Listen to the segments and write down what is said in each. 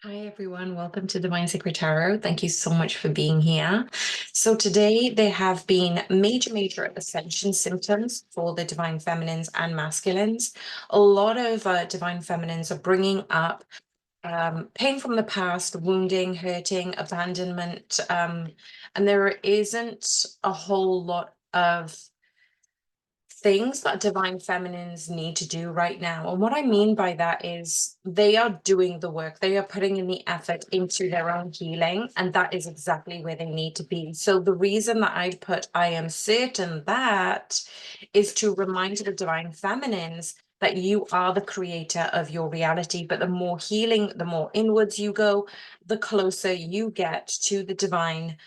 Hi everyone, welcome to Divine Sacred Tarot. Thank you so much for being here. So today there have been major ascension symptoms for the divine feminines and masculines. A lot of divine feminines are bringing up pain from the past, wounding, hurting, abandonment, and there isn't a whole lot of things that divine feminines need to do right now. And what I mean by that is they are doing the work, they are putting in the effort into their own healing, and that is exactly where they need to be. So the reason that I'd put I am certain that is to remind the divine feminines that you are the creator of your reality. But the more healing, the more inwards you go, the closer you get to the divine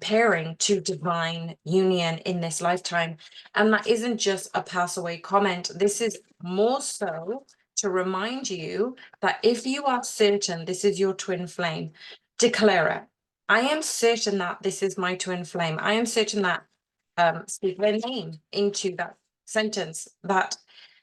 pairing, to divine union in this lifetime. And that isn't just a pass away comment. This is more so to remind you that if you are certain this is your twin flame, declare it. I am certain that this is my twin flame. I am certain that, speak their name into that sentence, that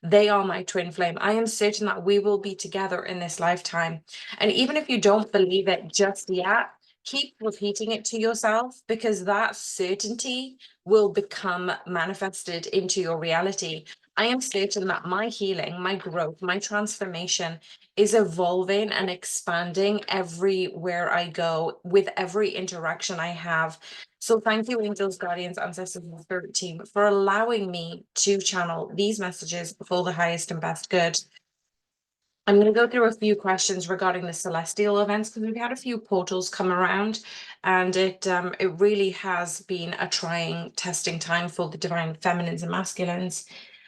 they are my twin flame. I am certain that we will be together in this lifetime. And even if you don't believe it just yet, keep repeating it to yourself, because that certainty will become manifested into your reality. I am certain that my healing, my growth, my transformation is evolving and expanding everywhere I go with every interaction I have. So thank you, angels, guardians, ancestors, and spirit team, for allowing me to channel these messages for the highest and best good. I'm going to go through a few questions regarding the celestial events, because we've had a few portals come around, and it really has been a trying, testing time for the divine feminines and masculines.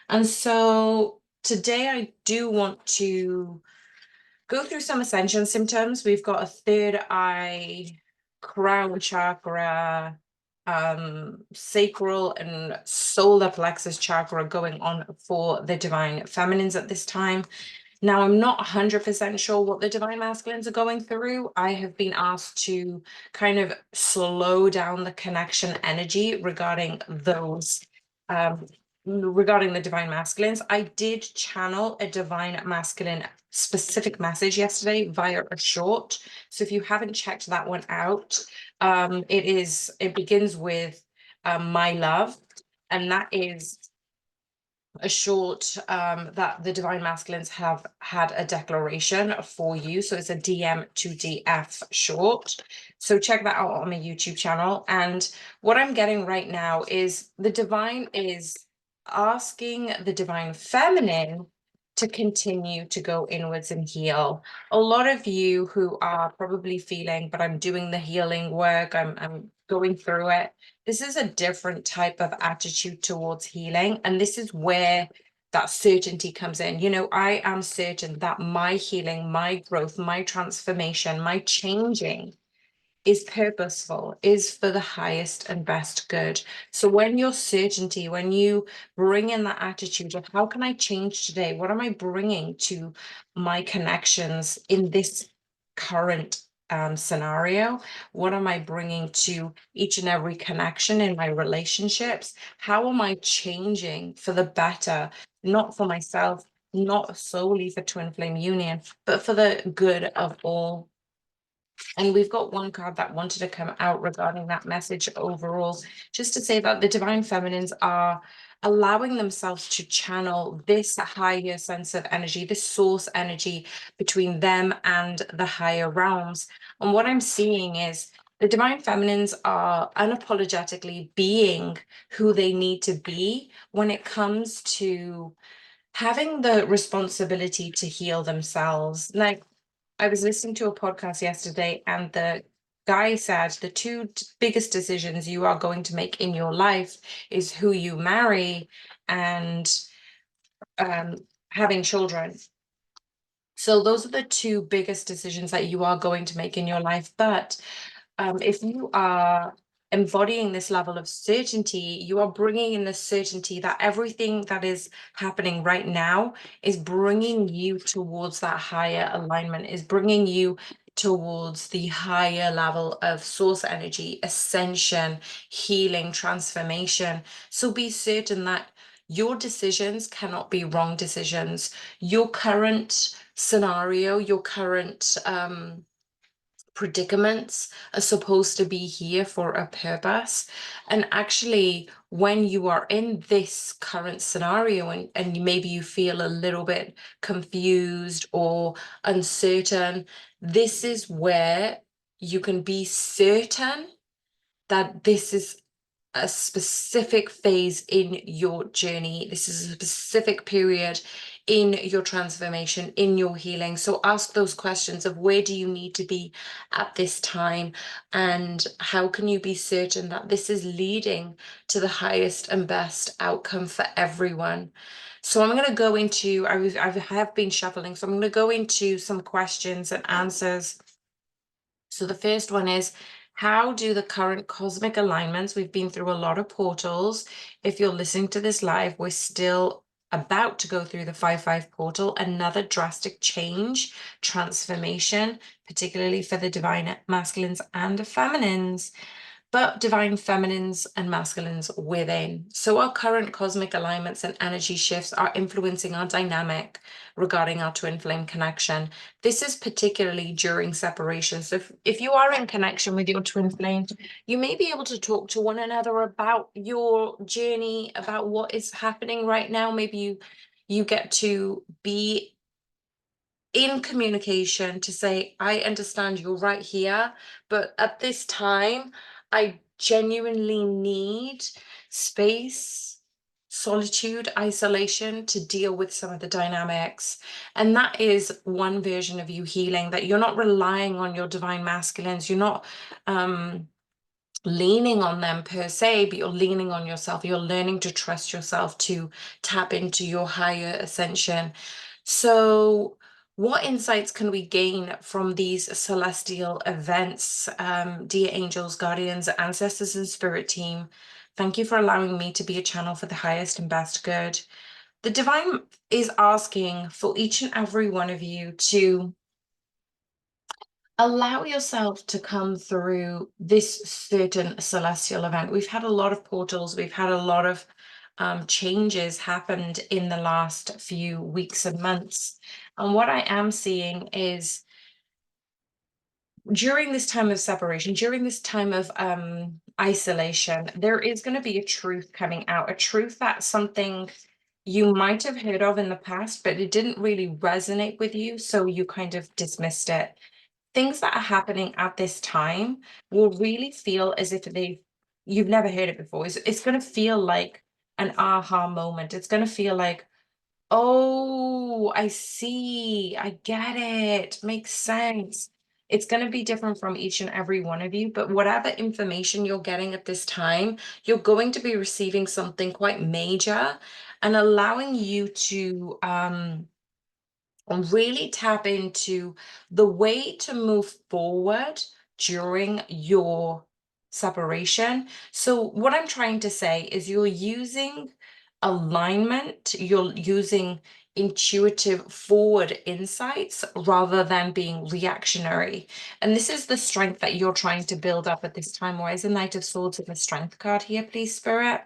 And so today I do want to go through some ascension symptoms. We've got a third eye, crown chakra, sacral and solar plexus chakra going on for the divine feminines at this time. Now, I'm not 100% sure what the divine masculines are going through. I have been asked to kind of slow down the connection energy regarding those, regarding the divine masculines. I did channel a divine masculine specific message yesterday via a short. So if you haven't checked that one out, it begins with my love, and that is a short that the divine masculines have had a declaration for you. So it's a DM to DF short. So check that out on my YouTube channel. And what I'm getting right now is the divine is asking the divine feminine to continue to go inwards and heal. A lot of you who are probably feeling, but I'm doing the healing work, I'm going through it. This is a different type of attitude towards healing. And this is where that certainty comes in. You know, I am certain that my healing, my growth, my transformation, my changing is purposeful, is for the highest and best good. So when your certainty, when you bring in that attitude of how can I change today? What am I bringing to my connections in this current scenario? What am I bringing to each and every connection in my relationships? How am I changing for the better, not for myself, not solely for twin flame union, but for the good of all? And we've got one card that wanted to come out regarding that message overall, just to say that the divine feminines are allowing themselves to channel this higher sense of energy, this source energy between them and the higher realms. And what I'm seeing is the divine feminines are unapologetically being who they need to be when it comes to having the responsibility to heal themselves. Like, I was listening to a podcast yesterday, and the guy said the two biggest decisions you are going to make in your life is who you marry and having children. So those are the two biggest decisions that you are going to make in your life. But if you are embodying this level of certainty, you are bringing in the certainty that everything that is happening right now is bringing you towards that higher alignment, is bringing you towards the higher level of source energy, ascension, healing, transformation. So be certain that your decisions cannot be wrong decisions. Your current scenario, your current predicaments are supposed to be here for a purpose. And actually, when you are in this current scenario and maybe you feel a little bit confused or uncertain, this is where you can be certain that this is a specific phase in your journey. This is a specific period in your transformation, in your healing. So ask those questions of where do you need to be at this time, and how can you be certain that this is leading to the highest and best outcome for everyone. So I'm going to go into, I have been shuffling, so I'm going to go into some questions and answers. So the first one is, how do the current cosmic alignments, we've been through a lot of portals. If you're listening to this live, we're still about to go through the 5-5 portal, another drastic change, transformation, particularly for the divine masculines and feminines, but divine feminines and masculines within. So our current cosmic alignments and energy shifts are influencing our dynamic regarding our twin flame connection. This is particularly during separation. So if you are in connection with your twin flame, you may be able to talk to one another about your journey, about what is happening right now. Maybe you get to be in communication to say, I understand you're right here, but at this time, I genuinely need space, solitude, isolation to deal with some of the dynamics. And that is one version of you healing, that you're not relying on your divine masculines. You're not leaning on them per se, but you're leaning on yourself. You're learning to trust yourself to tap into your higher ascension. So what insights can we gain from these celestial events? Dear angels, guardians, ancestors, and spirit team, thank you for allowing me to be a channel for the highest and best good. The divine is asking for each and every one of you to allow yourself to come through this certain celestial event. We've had a lot of portals, we've had a lot of changes happened in the last few weeks and months. And what I am seeing is during this time of separation, during this time of isolation, there is going to be a truth coming out, a truth that something you might have heard of in the past, but it didn't really resonate with you, so you kind of dismissed it. Things that are happening at this time will really feel as if you've never heard it before. It's going to feel like an aha moment. It's going to feel like, oh, I see, I get it, makes sense. It's going to be different from each and every one of you, but whatever information you're getting at this time, you're going to be receiving something quite major and allowing you to and really tap into the way to move forward during your separation. So what I'm trying to say is you're using alignment, you're using intuitive forward insights rather than being reactionary. And this is the strength that you're trying to build up at this time. Why is the Knight of Swords in the Strength card here, please, Spirit?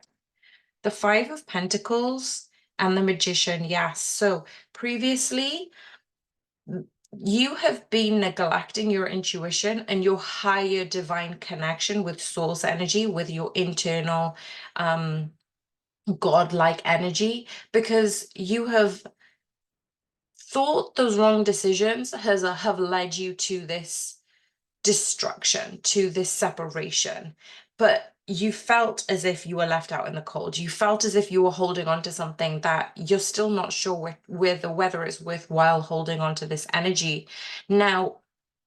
The Five of Pentacles and the Magician, yes. So previously, you have been neglecting your intuition and your higher divine connection with source energy, with your internal godlike energy, because you have thought those wrong decisions have led you to this destruction, to this separation. But you felt as if you were left out in the cold. You felt as if you were holding on to something that you're still not sure whether it's worthwhile holding on to this energy. Now,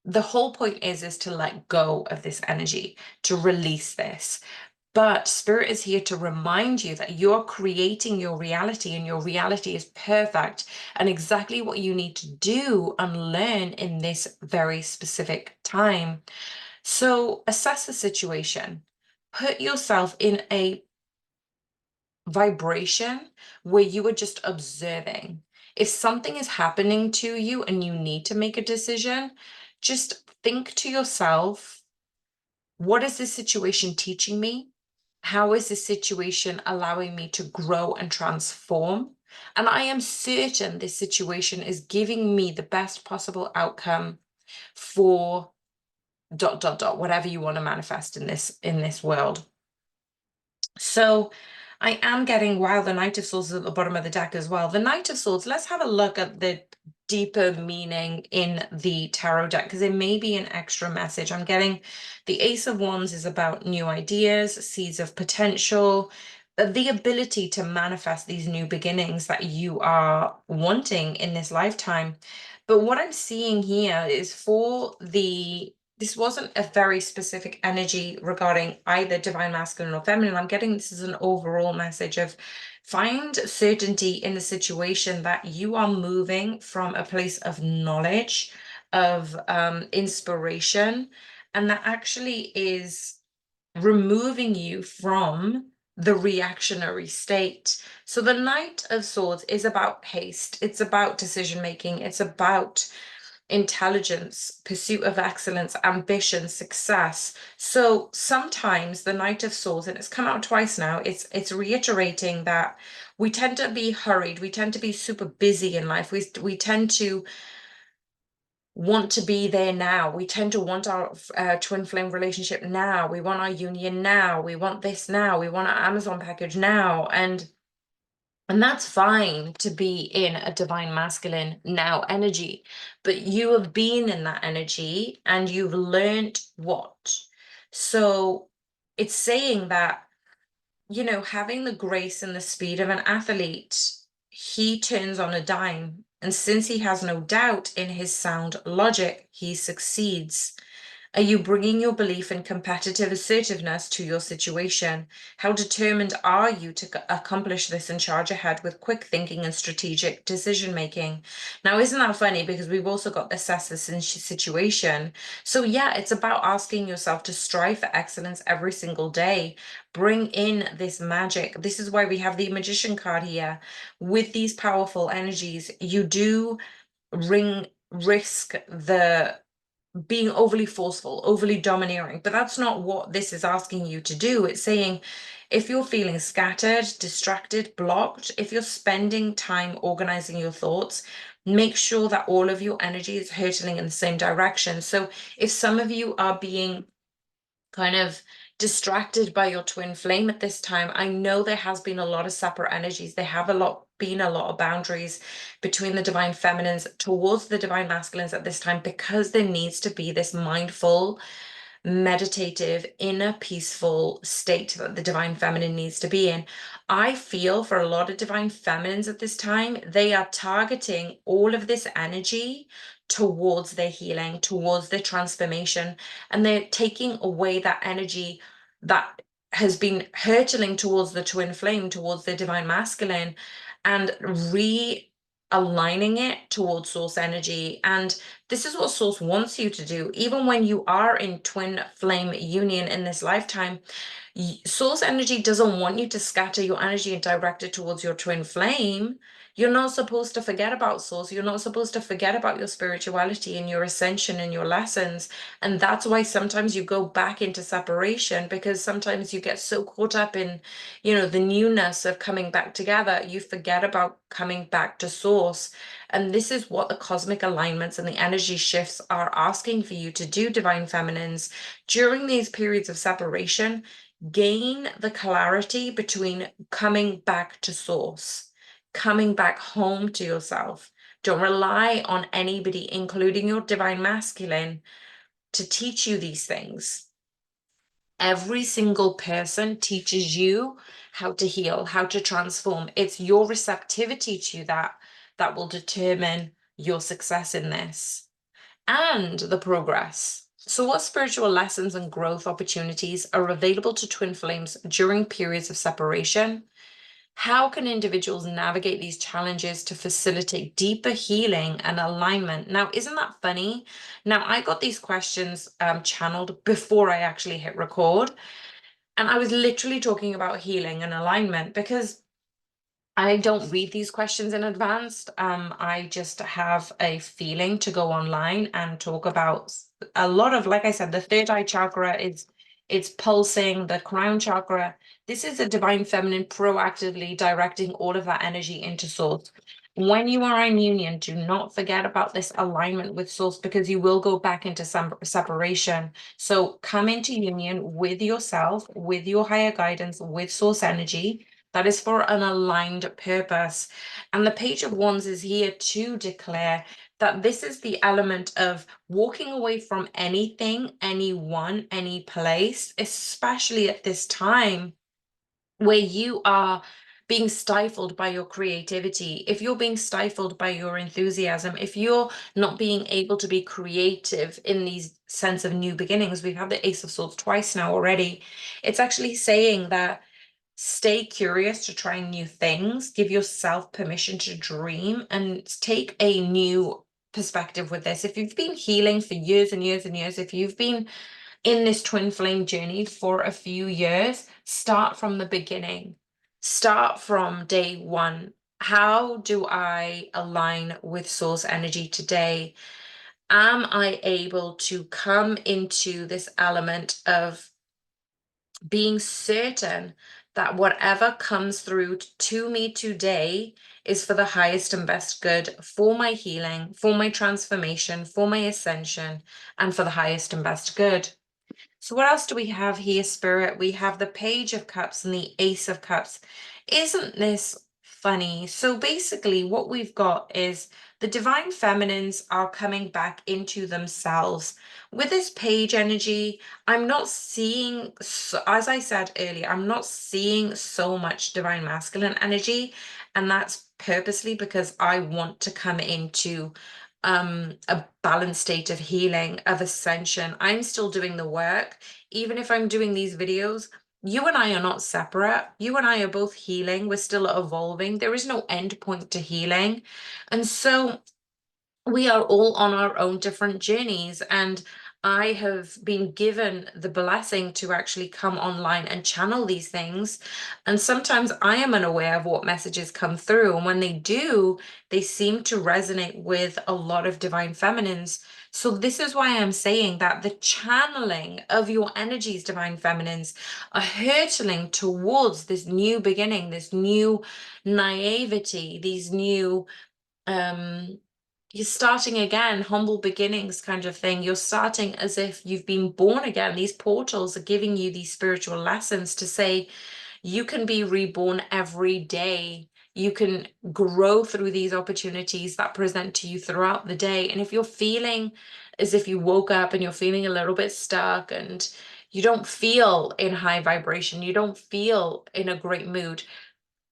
the whole point is to let go of this energy, to release this. But Spirit is here to remind you that you're creating your reality, and your reality is perfect and exactly what you need to do and learn in this very specific time. So assess the situation. Put yourself in a vibration where you are just observing. If something is happening to you and you need to make a decision, just think to yourself, what is this situation teaching me? How is this situation allowing me to grow and transform? And I am certain this situation is giving me the best possible outcome for whatever you want to manifest in this world. So I am getting, wow, the Knight of Swords is at the bottom of the deck as well. The Knight of Swords, let's have a look at the deeper meaning in the tarot deck, because it may be an extra message. I'm getting the Ace of Wands is about new ideas, seeds of potential, the ability to manifest these new beginnings that you are wanting in this lifetime. But what I'm seeing here is this wasn't a very specific energy regarding either divine masculine or feminine. I'm getting this as an overall message of find certainty in the situation that you are moving from a place of knowledge, of inspiration, and that actually is removing you from the reactionary state. So the Knight of Swords is about haste. It's about decision making. It's about intelligence, pursuit of excellence, ambition, success. So sometimes the Knight of Swords, and it's come out twice now, it's reiterating that we tend to be hurried, we tend to be super busy in life, we tend to want to be there now, we tend to want our twin flame relationship now, we want our union now, we want this now, we want our Amazon package now, and that's fine to be in a divine masculine now energy, but you have been in that energy and you've learned what. So it's saying that, having the grace and the speed of an athlete, he turns on a dime. And since he has no doubt in his sound logic, he succeeds. Are you bringing your belief in competitive assertiveness to your situation? How determined are you to accomplish this and charge ahead with quick thinking and strategic decision making? Now, isn't that funny? Because we've also got assess this situation. So yeah, it's about asking yourself to strive for excellence every single day. Bring in this magic. This is why we have the Magician card here. With these powerful energies, you do risk the being overly forceful, overly domineering, but that's not what this is asking you to do. It's saying if you're feeling scattered, distracted, blocked, if you're spending time organizing your thoughts, make sure that all of your energy is hurtling in the same direction. So if some of you are being kind of distracted by your twin flame at this time, I know there has been a lot of separate energies. There have been a lot of boundaries between the divine feminines towards the divine masculines at this time, because there needs to be this mindful, meditative, inner peaceful state that the divine feminine needs to be in. I feel for a lot of divine feminines at this time, they are targeting all of this energy towards their healing, towards their transformation, and they're taking away that energy that has been hurtling towards the twin flame, towards the divine masculine, and realigning it towards source energy. And this is what source wants you to do. Even when you are in twin flame union in this lifetime, source energy doesn't want you to scatter your energy and direct it towards your twin flame. You're not supposed to forget about source. You're not supposed to forget about your spirituality and your ascension and your lessons. And that's why sometimes you go back into separation, because sometimes you get so caught up in, the newness of coming back together, you forget about coming back to source. And this is what the cosmic alignments and the energy shifts are asking for you to do, divine feminines. During these periods of separation, gain the clarity between coming back to source, coming back home to yourself. Don't rely on anybody, including your divine masculine, to teach you these things. Every single person teaches you how to heal, how to transform. It's your receptivity to that will determine your success in this and the progress. So what spiritual lessons and growth opportunities are available to twin flames during periods of separation? How can individuals navigate these challenges to facilitate deeper healing and alignment? Now, isn't that funny? Now, I got these questions channeled before I actually hit record, and I was literally talking about healing and alignment because I don't read these questions in advance. I just have a feeling to go online and talk about a lot of, like I said, the third eye chakra it's pulsing, the crown chakra. This is a divine feminine proactively directing all of that energy into source. When you are in union, do not forget about this alignment with source, because you will go back into some separation. So come into union with yourself, with your higher guidance, with source energy. That is for an aligned purpose. And the Page of Wands is here to declare that this is the element of walking away from anything, anyone, any place, especially at this time where you are being stifled by your creativity, if you're being stifled by your enthusiasm, if you're not being able to be creative in these sense of new beginnings. We've had the Ace of Swords twice now already. It's actually saying that stay curious to try new things, give yourself permission to dream, and take a new perspective with this. If you've been healing for years and years and years, if you've been in this twin flame journey for a few years, start from the beginning. Start from day one. How do I align with source energy today? Am I able to come into this element of being certain that whatever comes through to me today is for the highest and best good, for my healing, for my transformation, for my ascension, and for the highest and best good? So what else do we have here, Spirit? We have the Page of Cups and the Ace of Cups. Isn't this funny? So basically what we've got is the divine feminines are coming back into themselves. With this page energy, I'm not seeing, as I said earlier, I'm not seeing so much divine masculine energy. And that's purposely because I want to come into a balanced state of healing, of ascension. I'm still doing the work. Even if I'm doing these videos, you and I are not separate. You and I are both healing. We're still evolving. There is no end point to healing. And so we are all on our own different journeys, and I have been given the blessing to actually come online and channel these things. And sometimes I am unaware of what messages come through, and when they do, they seem to resonate with a lot of divine feminines. So this is why I'm saying that the channeling of your energies, divine feminines, are hurtling towards this new beginning, this new naivety, these new you're starting again, humble beginnings kind of thing. You're starting as if you've been born again. These portals are giving you these spiritual lessons to say you can be reborn every day. You can grow through these opportunities that present to you throughout the day. And if you're feeling as if you woke up and you're feeling a little bit stuck and you don't feel in high vibration, you don't feel in a great mood,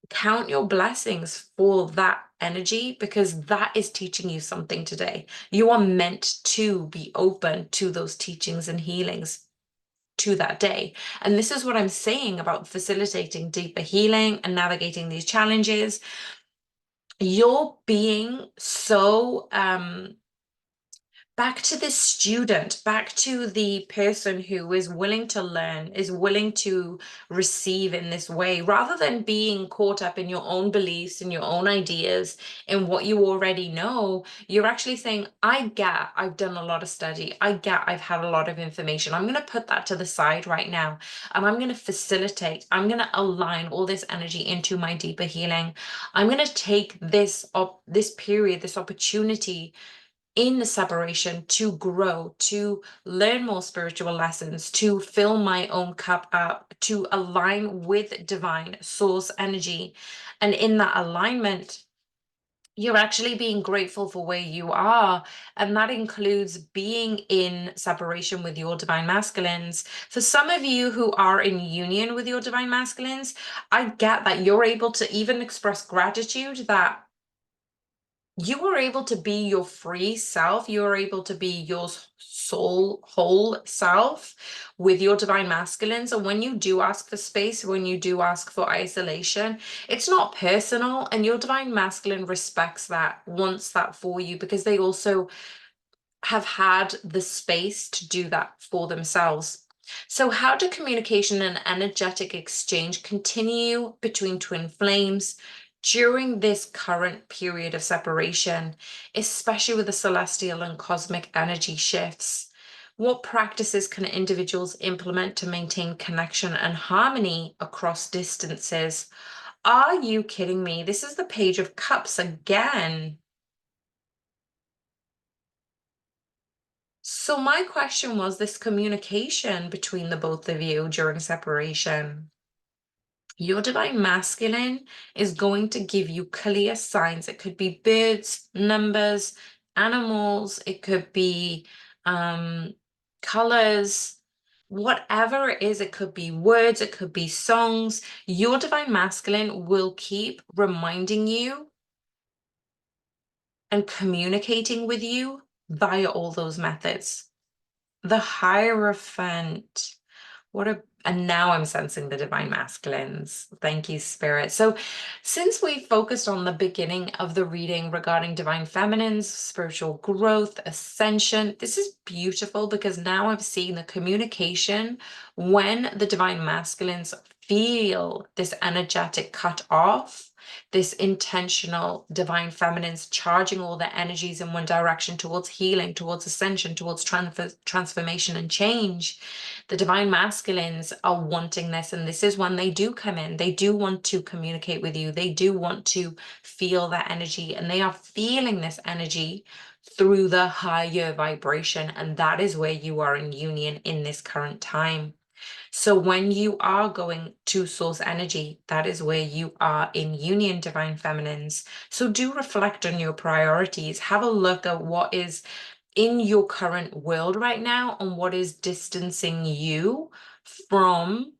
count your blessings for that energy, because that is teaching you something today. You are meant to be open to those teachings and healings to that day. And this is what I'm saying about facilitating deeper healing and navigating these challenges. You're being so back to the student, back to the person who is willing to learn, is willing to receive in this way, rather than being caught up in your own beliefs and your own ideas and what you already know. You're actually saying, I've done a lot of study. I've had a lot of information. I'm going to put that to the side right now. And I'm going to facilitate, I'm going to align all this energy into my deeper healing. I'm going to take this period, this opportunity in the separation to grow, to learn more spiritual lessons, to fill my own cup up, to align with divine source energy. And in that alignment, you're actually being grateful for where you are. And that includes being in separation with your divine masculines. For some of you who are in union with your divine masculines, I get that you're able to even express gratitude that you were able to be your free self. You were able to be your soul, whole self with your divine masculines. And when you do ask for space, when you do ask for isolation, it's not personal. And your divine masculine respects that, wants that for you, because they also have had the space to do that for themselves. So how do communication and energetic exchange continue between twin flames during this current period of separation, especially with the celestial and cosmic energy shifts? What practices can individuals implement to maintain connection and harmony across distances? Are you kidding me? This is the Page of Cups again. So my question was this communication between the both of you during separation. Your divine masculine is going to give you clear signs. It could be birds, numbers, animals. It could be colors, whatever it is. It could be words. It could be songs. Your divine masculine will keep reminding you and communicating with you via all those methods. The Hierophant. And now I'm sensing the divine masculines. Thank you, Spirit. So since we focused on the beginning of the reading regarding divine feminines, spiritual growth, ascension, this is beautiful because now I've seen the communication when the divine masculines feel this energetic cut off, this intentional divine feminines charging all their energies in one direction towards healing, towards ascension, towards transformation and change. The divine masculines are wanting this, and this is when they do come in. They do want to communicate with you. They do want to feel that energy, and they are feeling this energy through the higher vibration, and that is where you are in union in this current time. So when you are going to source energy, that is where you are in union, divine feminines. So do reflect on your priorities. Have a look at what is in your current world right now and what is distancing you from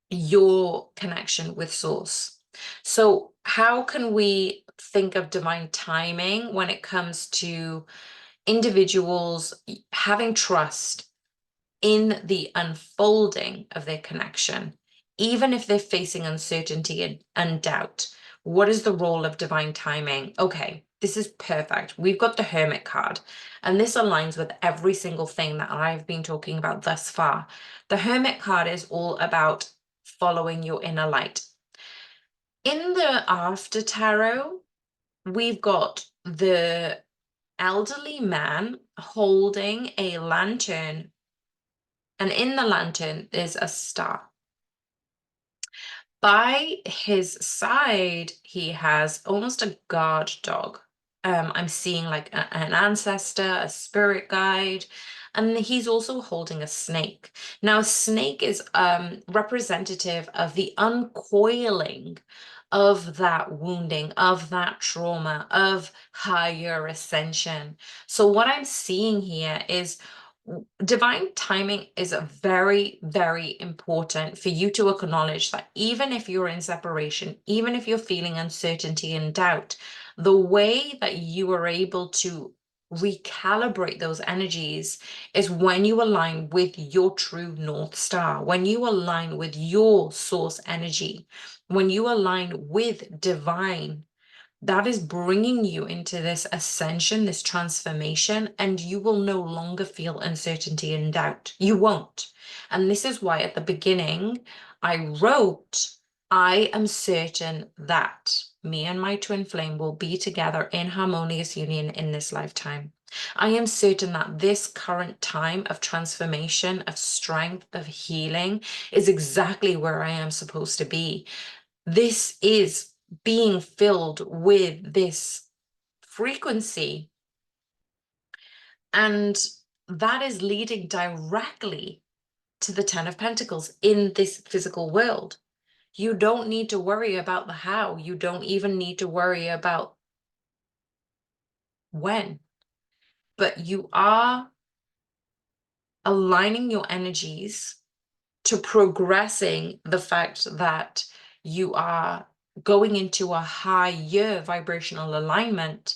your connection with source. So how can we think of divine timing when it comes to individuals having trust in the unfolding of their connection, even if they're facing uncertainty and doubt? What is the role of divine timing? Okay, this is perfect. We've got the Hermit card, and this aligns with every single thing that I've been talking about thus far. The Hermit card is all about following your inner light. In the After Tarot, we've got the elderly man holding a lantern, and in the lantern is a star. By his side, he has almost a guard dog. I'm seeing like an ancestor, a spirit guide, and he's also holding a snake. Now, a snake is representative of the uncoiling of that wounding, of that trauma, of higher ascension. So what I'm seeing here is divine timing is very, very important for you to acknowledge that even if you're in separation, even if you're feeling uncertainty and doubt, the way that you are able to recalibrate those energies is when you align with your true North Star, when you align with your source energy, when you align with divine. That is bringing you into this ascension, this transformation, and you will no longer feel uncertainty and doubt. You won't. And this is why at the beginning I wrote, I am certain that me and my twin flame will be together in harmonious union in this lifetime. I am certain that this current time of transformation, of strength, of healing is exactly where I am supposed to be. This is being filled with this frequency, and that is leading directly to the Ten of Pentacles in this physical world. You don't need to worry about the how. You don't even need to worry about when, but you are aligning your energies to progressing the fact that you are going into a higher vibrational alignment,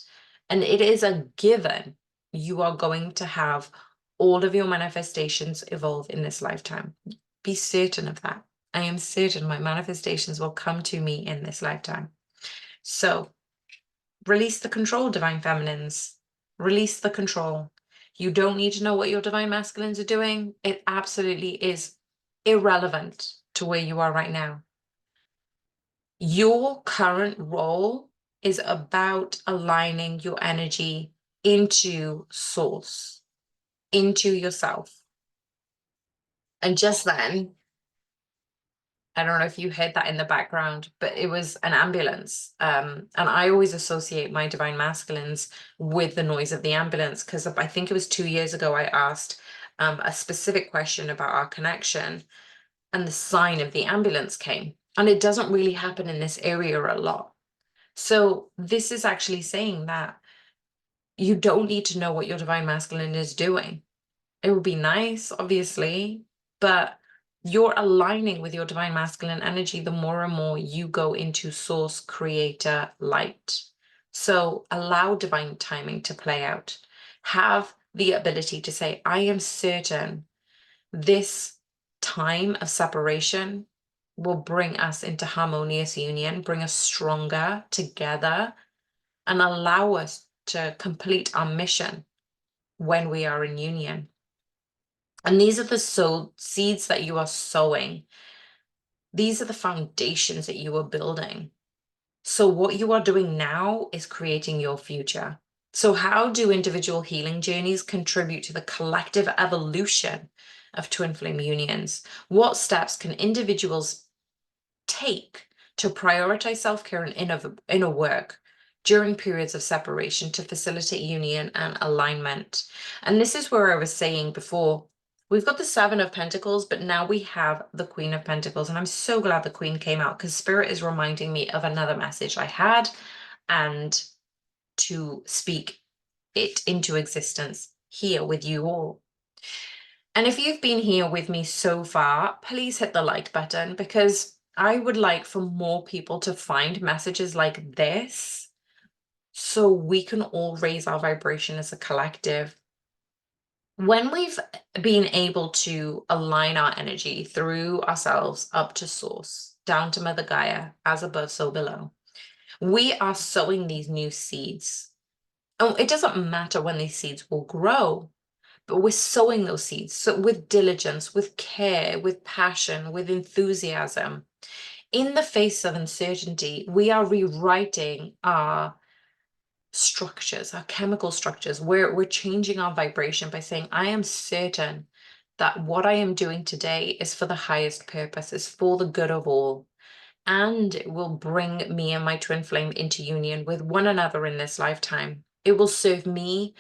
and it is a given you are going to have all of your manifestations evolve in this lifetime. Be certain of that. I am certain my manifestations will come to me in this lifetime. So release the control, divine feminines. Release the control. You don't need to know what your divine masculines are doing. It absolutely is irrelevant to where you are right now. Your current role is about aligning your energy into source, into yourself. And just then, I don't know if you heard that in the background, but it was an ambulance. And I always associate my divine masculines with the noise of the ambulance, because I think it was 2 years ago I asked a specific question about our connection, and the sign of the ambulance came. And it doesn't really happen in this area a lot. So this is actually saying that you don't need to know what your divine masculine is doing. It would be nice, obviously, but you're aligning with your divine masculine energy the more and more you go into source, creator, light. So allow divine timing to play out. Have the ability to say, I am certain this time of separation will bring us into harmonious union, bring us stronger together, and allow us to complete our mission when we are in union. And these are the seeds that you are sowing. These are the foundations that you are building. So what you are doing now is creating your future. So how do individual healing journeys contribute to the collective evolution of twin flame unions? What steps can individuals take to prioritize self-care and inner work during periods of separation to facilitate union and alignment? And this is where I was saying before, we've got the Seven of Pentacles, but now we have the Queen of Pentacles. And I'm so glad the Queen came out, because Spirit is reminding me of another message I had, and to speak it into existence here with you all. And if you've been here with me so far, please hit the like button, because I would like for more people to find messages like this so we can all raise our vibration as a collective. When we've been able to align our energy through ourselves up to source, down to Mother Gaia, as above, so below, we are sowing these new seeds. Oh, it doesn't matter when these seeds will grow, but we're sowing those seeds. So with diligence, with care, with passion, with enthusiasm. In the face of uncertainty, we are rewriting our structures, our chemical structures. We're changing our vibration by saying, I am certain that what I am doing today is for the highest purpose, is for the good of all, and it will bring me and my twin flame into union with one another in this lifetime. It will serve me,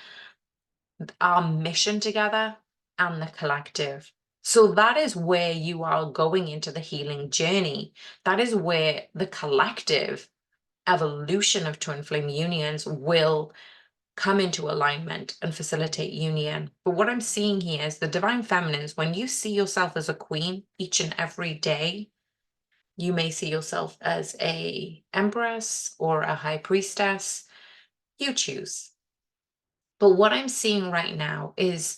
our mission together, and the collective. So that is where you are going into the healing journey. That is where the collective evolution of twin flame unions will come into alignment and facilitate union. But what I'm seeing here is the divine feminines, when you see yourself as a queen each and every day, you may see yourself as a empress or a high priestess. You choose. But what I'm seeing right now is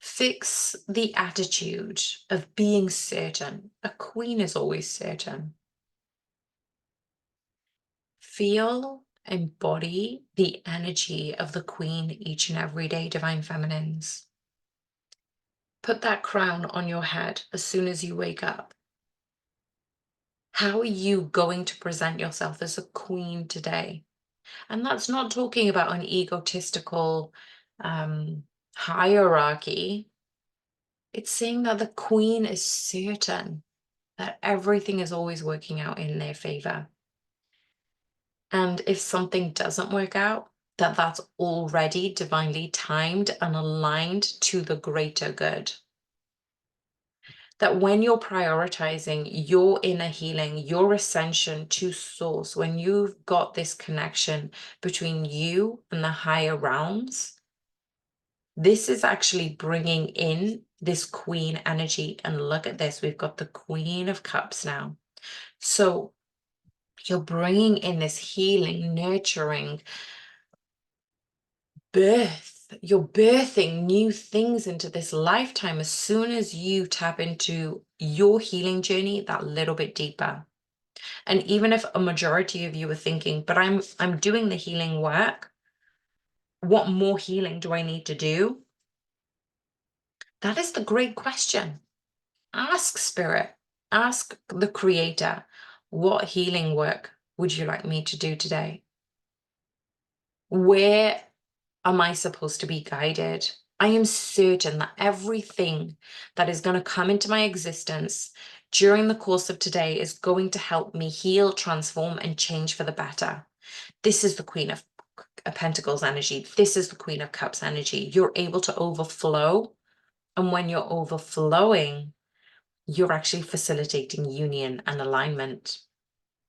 fix the attitude of being certain. A queen is always certain. Feel, embody the energy of the queen each and every day, divine feminines. Put that crown on your head as soon as you wake up. How are you going to present yourself as a queen today? And that's not talking about an egotistical hierarchy. It's saying that the queen is certain that everything is always working out in their favor. And if something doesn't work out, that's already divinely timed and aligned to the greater good. That when you're prioritizing your inner healing, your ascension to source, when you've got this connection between you and the higher realms, this is actually bringing in this queen energy. And look at this, we've got the Queen of Cups now. So you're bringing in this healing, nurturing birth. You're birthing new things into this lifetime as soon as you tap into your healing journey that little bit deeper. And even if a majority of you are thinking, but I'm doing the healing work, what more healing do I need to do? That is the great question. Ask Spirit, ask the Creator, what healing work would you like me to do today? Where am I supposed to be guided? I am certain that everything that is going to come into my existence during the course of today is going to help me heal, transform, and change for the better. This is the Queen of Pentacles energy. This is the Queen of Cups energy. You're able to overflow. And when you're overflowing, you're actually facilitating union and alignment.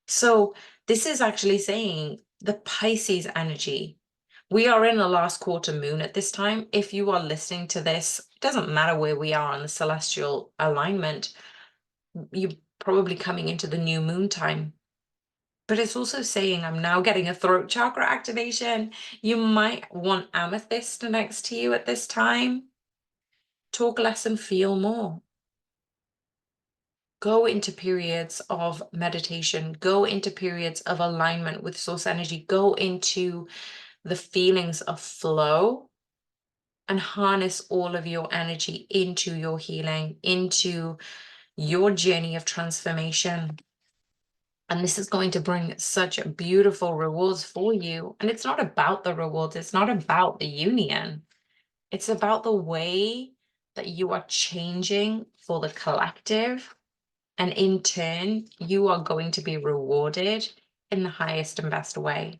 So this is actually saying the Pisces energy. We are in the last quarter moon at this time. If you are listening to this, it doesn't matter where we are on the celestial alignment. You're probably coming into the new moon time. But it's also saying I'm now getting a throat chakra activation. You might want amethyst next to you at this time. Talk less and feel more. Go into periods of meditation. Go into periods of alignment with source energy. Go into the feelings of flow and harness all of your energy into your healing, into your journey of transformation. And this is going to bring such beautiful rewards for you. And it's not about the rewards, it's not about the union. It's about the way that you are changing for the collective. And in turn, you are going to be rewarded in the highest and best way.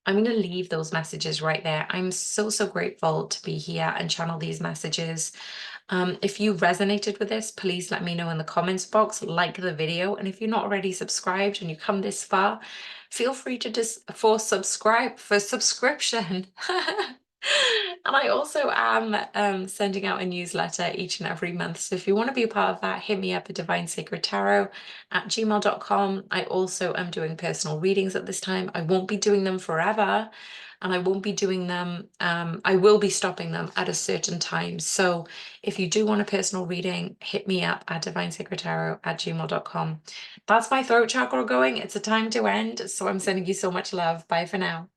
I'm going to leave those messages right there. I'm so, so grateful to be here and channel these messages. If you resonated with this, please let me know in the comments box, like the video. And if you're not already subscribed and you come this far, feel free to subscription. And I also am sending out a newsletter each and every month. So if you want to be a part of that, hit me up at divinesacredtarot@gmail.com. I also am doing personal readings at this time. I won't be doing them forever. And I won't be doing them, I will be stopping them at a certain time. So if you do want a personal reading, hit me up at divinesacredtarot@gmail.com. That's my throat chakra going. It's a time to end. So I'm sending you so much love. Bye for now.